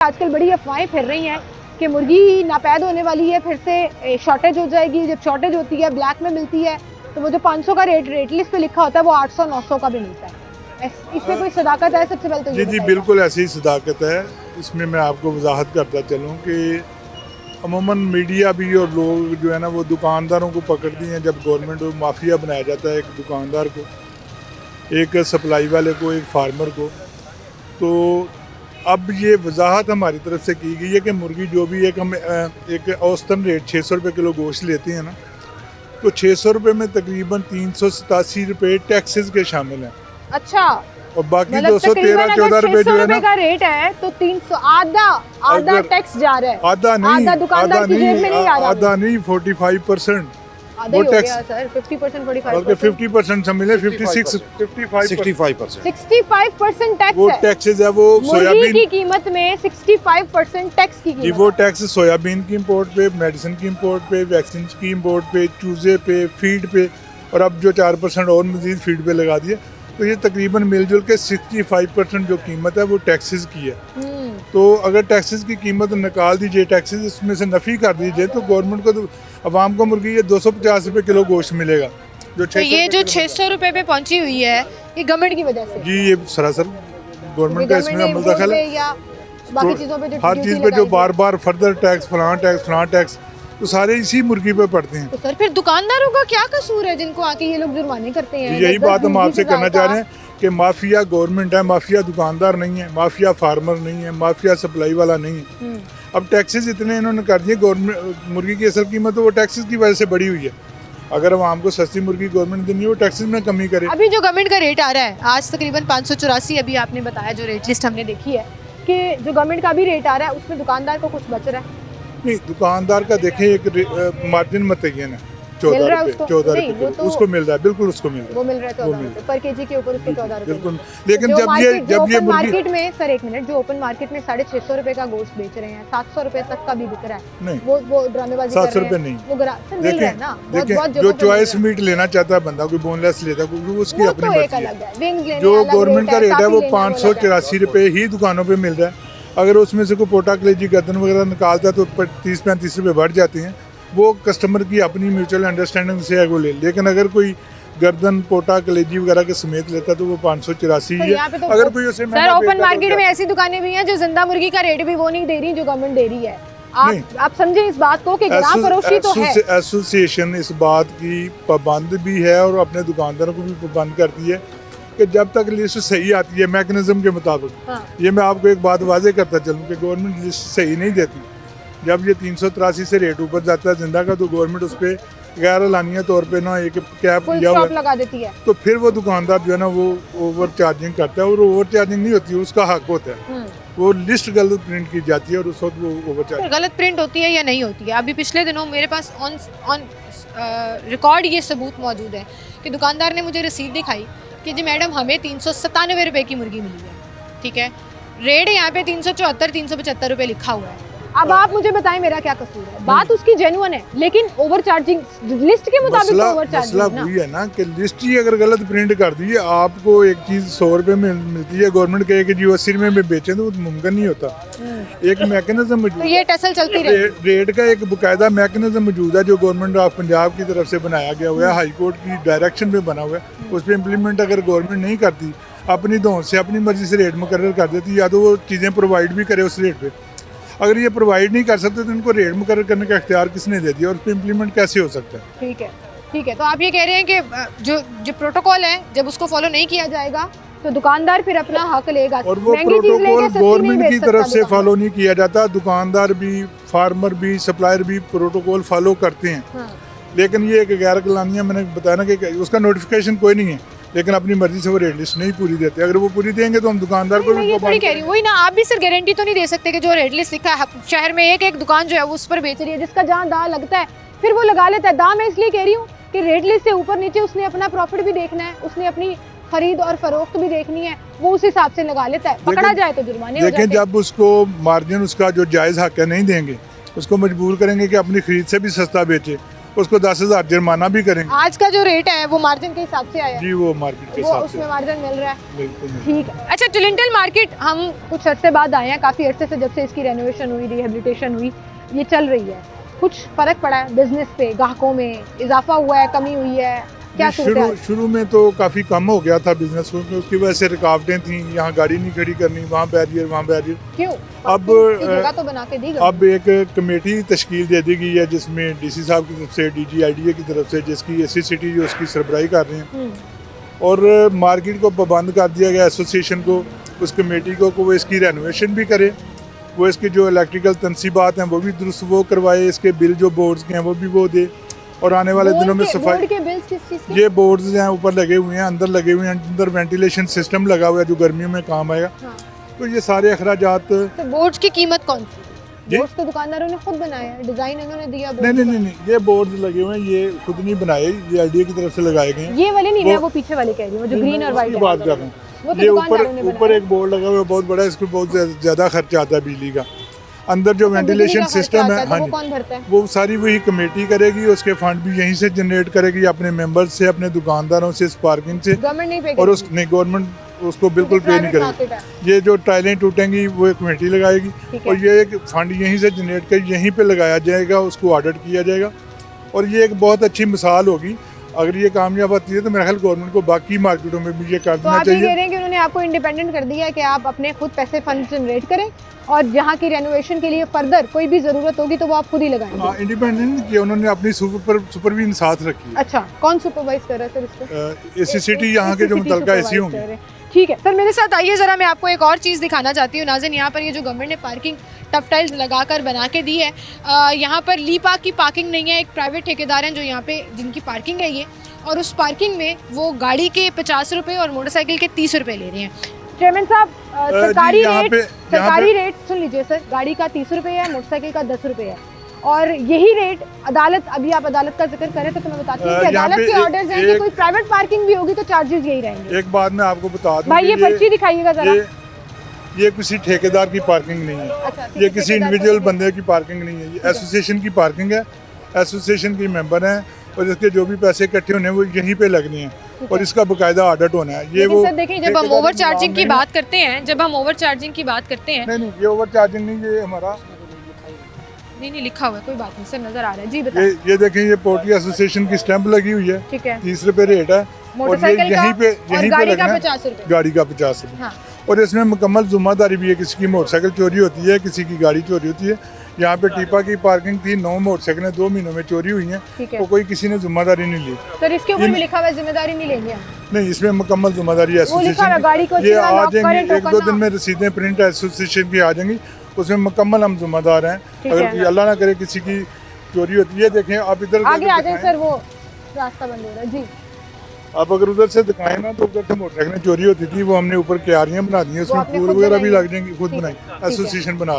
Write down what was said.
आजकल बड़ी अफवाहें फिर रही हैं कि मुर्गी नापैद होने वाली है, फिर से शॉर्टेज हो जाएगी। जब शॉर्टेज होती है, ब्लैक में मिलती है, तो वो जो 500 का रेट लिस्ट पे लिखा होता है वो 800-900 का भी मिलता है। इसमें कोई सदाकत है? सबसे पहले तो जी बिल्कुल ऐसी ही सदाकत है। इसमें मैं आपको वजाहत करता चलूँ कि अमूमन मीडिया भी और लोग जो है ना वो दुकानदारों को पकड़ती हैं। जब गवर्नमेंट माफिया बनाया जाता है एक दुकानदार को, एक सप्लाई वाले को, एक फार्मर को, तो अब ये वजाहत हमारी तरफ से की गई है कि मुर्गी जो भी हम एक औसतन रेट 600 रुपये किलो गोश्त लेते हैं ना, तो 600 रुपये में तकरीबन 387 रुपये टैक्सेस के शामिल हैं। अच्छा, और बाकी 213-14 रुपये जो है ना का रेट है तो 300 आधा टैक्स जा रहा है। आधा नहीं, दुकानदार की जेब में नहीं आ रहा। आधा नहीं, 45% वो टैक्स सर 50% 50% समझ 65% टैक्स वो टैक्सेस है। वो सोयाबीन की कीमत में 65% टैक्स की कीमत। वो टैक्स सोयाबीन की इंपोर्ट पे, मेडिसिन की इंपोर्ट पे, वैक्सीन की इंपोर्ट पे, चूजे पे, फीड पे, और अब जो 4% और मजीद फीड पे लगा दिया, तो ये तकरीबन मिलजुल के 65% जो कीमत है वो टैक्सेस की है। तो अगर टैक्सेस की कीमत निकाल दीजिए, टैक्सेस इसमें से नफ़ी कर दीजिए, तो गवर्नमेंट को, तो अवाम को मुर्गी ये 250 रुपये किलो गोश्त मिलेगा। जो तो ये जो 600 रुपये पे पहुंची हुई है, ये गवर्नमेंट की वजह से? जी, ये सरासर गवर्नमेंट का इसमें अमल दखल है। बाकी चीज़ों पे जो हर चीज़ पे जो बार बार फर्दर टैक्स, फलां टैक्स, तो सारे इसी मुर्गी पे पड़ते हैं। तो सर फिर दुकानदारों का क्या कसूर है जिनको आके ये लोग जुर्माने करते हैं? यही बात हम आपसे करना चाह रहे हैं कि माफिया गवर्नमेंट है, माफिया दुकानदार नहीं है, माफिया फार्मर नहीं है, माफिया सप्लाई वाला नहीं है। अब टैक्सेस इतने इन्होंने कर दिए, गवर्नमेंट मुर्गी की असल कीमत तो वो टैक्सेस की वजह से बढ़ी हुई है। अगर आवाम को सस्ती मुर्गी गवर्नमेंट देनी है, वो टैक्सेस में कमी करे। अभी जो गवर्नमेंट का रेट आ रहा है आज तकरीबन 584, अभी आपने बताया जो रेट लिस्ट हमने देखी है कि जो गवर्नमेंट का भी रेट आ रहा है उसमें दुकानदार को कुछ बच रहा है? नहीं, दुकानदार का देखें एक मार्जिन मुतय्यन है 14 रुपये उसको मिल रहा है, बिल्कुल उसको मिल रहा है। वो मिल रहा है 14 रुपये पर केजी के ऊपर, उसको 14 रुपये बिल्कुल। लेकिन जब ये मार्केट में सर, एक मिनट, जो ओपन मार्केट में 650 रुपये का गोश्त बेच रहे हैं, 700 रुपये तक का भी बिक रहा है। नहीं, वो ड्रामेबाजी 700 रुपये नहीं, देखिए जो चॉइस मीट लेना चाहता है बंदा, कोई बोनलेस लेता है, उसकी अपनी मर्जी है। जो गवर्नमेंट का रेट है वो 584 रुपये ही दुकानों पर मिल रहा है। अगर उसमें से कोई पोटा कलेजी गर्दन वगैरह निकालता है तो 30-35 रुपये बढ़ जाते हैं। वो कस्टमर की अपनी म्यूचुअल अंडरस्टैंडिंग से है वो ले। लेकिन अगर कोई गर्दन, पोटा, कलेजी वगैरह के समेत लेता है तो वो 584 ही है। तो अगर कोई उसे सर ओपन मार्केट में ऐसी दुकानें भी हैं जो जिंदा मुर्गी का रेट भी वो नहीं दे रही जो गवर्नमेंट दे रही है। आप समझे इस बात को कि गुलाम फरोशी तो है। एसोसिएशन इस बात की पाबंद भी है और अपने दुकानदारों को भी पाबंद करती है कि जब तक लिस्ट सही आती है मैकेनिज्म के मुताबिक। ये मैं आपको एक बात वाजे करता चलूँ कि गवर्नमेंट लिस्ट सही नहीं देती। जब ये 383 से रेट ऊपर जाता है जिंदा का, तो गवर्नमेंट उस पर गैर एलानिया तौर पे ना एक कैप लिया हुआ लगा देती है, तो फिर वो दुकानदार जो है ना वो ओवर चार्जिंग करता है। और ओवर चार्जिंग नहीं होती, उसका हक होता है। वो लिस्ट गलत प्रिंट की जाती है और उस वक्त वो ओवर चार्जिंग गलत प्रिंट होती है या नहीं होती है। अभी पिछले दिनों मेरे पास ऑन रिकॉर्ड ये सबूत मौजूद है कि दुकानदार ने मुझे रसीद दिखाई कि जी मैडम हमें 397 रुपये की मुर्गी मिली है, ठीक है, रेट यहाँ पे 374-375 रुपये लिखा हुआ है। अब आप मुझे बताएं मेरा क्या कसूर है? बात उसकी जेन्युइन है, लेकिन ओवर चार्जिंग लिस्ट के मुताबिक ओवर चार्जिंग मसला वही है ना कि लिस्ट ही अगर गलत प्रिंट कर दी, आपको एक चीज 100 रुपये में मिलती है, गवर्नमेंट कहे कि जी 80 रुपये में बेचें, तो मुमकिन नहीं होता। एक मैकेनिज्म मौजूद, तो ये टसल चलती रही। रेट का एक बाकायदा मैकेनिज्म मौजूद है जो गवर्नमेंट ऑफ पंजाब की तरफ से बनाया गया हुआ है, हाई कोर्ट की डायरेक्शन में बना हुआ है। उस पर इम्प्लीमेंट अगर गवर्नमेंट नहीं करती, अपनी धौन से अपनी मर्जी से रेट मुकर्रर कर देती, या तो वो चीज़ें प्रोवाइड भी करे उस रेट पे। अगर ये प्रोवाइड नहीं कर सकते तो इनको रेट मुकर्रर करने का इख्तियार किसने दे दिया और उस पर इम्प्लीमेंट कैसे हो सकता है? ठीक है। तो आप ये कह रहे हैं कि जो प्रोटोकॉल है जब उसको फॉलो नहीं किया जाएगा तो दुकानदार फिर अपना हक लेगा, और वो प्रोटोकॉल गवर्नमेंट की तरफ से फॉलो नहीं किया जाता। दुकानदार भी, फार्मर भी, सप्लायर भी प्रोटोकॉल फॉलो करते हैं। लेकिन ये एक गैर कलानिया, मैंने बताया ना कि उसका नोटिफिकेशन कोई नहीं है, लेकिन अपनी मर्जी से वो रेट लिस्ट नहीं पूरी देते। अगर वो पूरी देंगे तो हम दुकानदार को भी कह रही हूँ वही ना। आप भी सर गारंटी तो नहीं दे सकते कि जो रेट लिस्ट लिखा है शहर में एक दुकान जो है वो उस पर बेच रही है, जिसका जहाँ दाम लगता है फिर वो लगा लेता है। दाम मैं इसलिए कह रही हूँ कि रेट लिस्ट से ऊपर नीचे उसने अपना प्रॉफिट भी देखना है, उसने अपनी खरीद और फरोख्त भी देखनी है, वो उस हिसाब से लगा लेता है। पकड़ा जाए तो जुर्माने हो जाते हैं। लेकिन जब उसको मार्जिन उसका जो जायज़ हक है नहीं देंगे, उसको मजबूर करेंगे कि अपनी खरीद से भी सस्ता बेचे, उसको 10,000 जुर्माना भी करेंगे। आज का जो रेट है वो मार्जिन के हिसाब से आया है? जी वो मार्केट के वो हिसाब उसमें से मार्जिन मिल रहा है? बिल्कुल नहीं। ठीक है। अच्छा, टोरंटो मार्केट हम कुछ अर्से बाद आए हैं, काफ़ी अरसे से जब से इसकी रेनोवेशन हुई, रिहेबिलिटेशन हुई, ये चल रही है, कुछ फ़र्क पड़ा है बिजनेस पे, ग्राहकों में इजाफा हुआ है, कमी हुई है, क्या शुरू में तो काफ़ी कम हो गया था बिजनेस, क्योंकि उसकी वजह से रुकावटें थी, यहाँ गाड़ी नहीं खड़ी करनी, वहाँ बैरियर। क्यों? अब जगह तो बना के दी गई। अब एक कमेटी तश्कील दे दी गई है जिसमें डीसी साहब की तरफ से, DGIDA की तरफ से, जिसकी एसी सिटी जो उसकी सरबराही कर रहे हैं, और मार्केट को पाबंद कर दिया गया एसोसिएशन को, उस कमेटी को वो इसकी रेनोवेशन भी करे, वो इसकी जो इलेक्ट्रिकल तनसीबात हैं वो भी दुरुस्त वो करवाए, इसके बिल जो बोर्ड्स के हैं वो भी वो दे, और आने वाले दिनों में सफाई। बोर्ड के बिल्स किस चीज़ के? ये बोर्ड्स हैं ऊपर लगे हुए हैं, अंदर लगे हुए हैं, अंदर वेंटिलेशन सिस्टम लगा हुआ है जो गर्मियों में काम आएगा। हाँ। तो ये सारे अखराजात। तो बोर्ड्स की कीमत कौन सी? जी? बोर्ड्स तो दुकानदारों ने खुद बनाया है, डिजाइन इन्होंने दिया। नहीं, ये बोर्ड्स लगे हुए हैं, ये खुद नहीं बनाए, ये IDA की तरफ से लगाए गए हैं। ये वाले नहीं, वो पीछे वाले कह रही हूँ, जो ग्रीन और व्हाइट बात कर रहा हूँ। ये ऊपर एक बोर्ड लगा हुआ है बहुत बड़ा, इसको बहुत ज्यादा खर्चा आता है बिजली का। अंदर जो वेंटिलेशन सिस्टम है, हाँ वो जी, कौन भरता है? वो सारी वही कमेटी करेगी, उसके फंड भी यहीं से जनरेट करेगी, अपने मेंबर्स से, अपने दुकानदारों से, इस पार्किंग से, गवर्नमेंट नहीं पे और उस नहीं, गवर्नमेंट उसको बिल्कुल पे नहीं करेगी। ये जो टाइलें टूटेंगी वो एक कमेटी लगाएगी, और ये एक फंड यहीं से जनरेट कर यहीं पे लगाया जाएगा, उसको ऑडिट किया जाएगा, और ये एक बहुत अच्छी मिसाल होगी। अगर ये कामयाब होती है तो मेरा ख्याल गवर्नमेंट को बाकी मार्केटों में भी ये कर तो देना आप ये चाहिए। कह रहे हैं कि उन्होंने आपको इंडिपेंडेंट कर दिया है कि आप अपने खुद पैसे फंड जनरेट करें, और जहाँ की रेनोवेशन के लिए फर्दर कोई भी जरूरत होगी तो वो आप खुद ही लगाएंगे? हाँ, इंडिपेंडेंट किया उन्होंने, अपनी सुपरविजन साथ रखी है। अच्छा, कौन सुपरवाइज कर रहा है सर इसको? एसी सिटी यहाँ के जो मुतलका एसी होंगे। ठीक है सर, मेरे साथ आइए ज़रा, मैं आपको एक और चीज़ दिखाना चाहती हूँ। नाज़रीन, यहाँ पर ये जो गवर्नमेंट ने पार्किंग टफ टाइल्स लगाकर बना के दी है, यहाँ पर ली पार्क की पार्किंग नहीं है, एक प्राइवेट ठेकेदार हैं जो यहाँ पे जिनकी पार्किंग है ये, और उस पार्किंग में वो गाड़ी के 50 रुपये और मोटरसाइकिल के 30 रुपये ले रहे हैं। चेयरमैन साहब, सरकारी रेट सुन लीजिए सर, गाड़ी का 30 रुपये है, मोटरसाइकिल का 10 रुपये है, और यही रेट अदालत, अभी आप अदालत का जिक्र करें तो मैं बताती हूँ कि अदालत के ऑर्डर्स हैं कि कोई प्राइवेट पार्किंग भी होगी तो चार्जेस यही रहेंगे। एक बात मैं आपको बता दूं, भाई ये पर्ची दिखाइएगा जरा। ये किसी ठेकेदार की पार्किंग नहीं है। अच्छा, ये किसी इंडिविजुअल बंदे की पार्किंग नहीं है, ये एसोसिएशन की पार्किंग है, एसोसिएशन के मेंबर हैं, और इसके जो भी पैसे इकट्ठे होने हैं वो यहीं पे लगने हैं, और इसका बकायदा ऑडिट होना है। ये वो सर देखिए, जब हम ओवर चार्जिंग की बात करते हैं, नहीं, ये ओवर चार्जिंग नहीं, ये हमारा नहीं लिखा हुआ है, कोई बात नहीं सर, नजर आ रहा है जी, बताइए। ये देखें, ये पोर्टी एसोसिएशन की स्टैंप लगी हुई है, ठीक है, 30 रुपये रेट है, और ये यहीं पे गाड़ी का लगना है, 50 रुपये, गाड़ी का 50 रुपये। हाँ। और इसमें मुकम्मल जिम्मेदारी भी है, किसी की मोटरसाइकिल चोरी होती है, किसी की गाड़ी चोरी होती है। यहाँ पे टीपा की पार्किंग थी, 9 मोटरसाइकिलें 2 महीनों में चोरी हुई हैं, तो कोई किसी ने जिम्मेदारी नहीं ली। सर इसके ऊपर भी लिखा हुआ है जिम्मेदारी नहीं लेंगे हम? नहीं, इसमें मुकम्मल जिम्मेदारी है एसोसिएशन। ये आ जाएंगी, 1-2 दिन में रसीदें प्रिंट एसोसिएशन की आ जाएंगी, उसमें मुकम्मल हम जिम्मेदार हैं। अगर अल्लाह ना करे किसी की चोरी होती है, देखें आप इधर आगे आ जाए सर, वो रास्ता बंद हो रहा है जी। आप अगर उधर से दिखाएं ना, तो उधर से मोटरसाइकिलें चोरी होती थी, वो हमने ऊपर क्यारियां बना दी हैं, उसमें फूल वगैरह भी लग जाएंगी, खुद बनाई, एसोसिएशन बना रही है।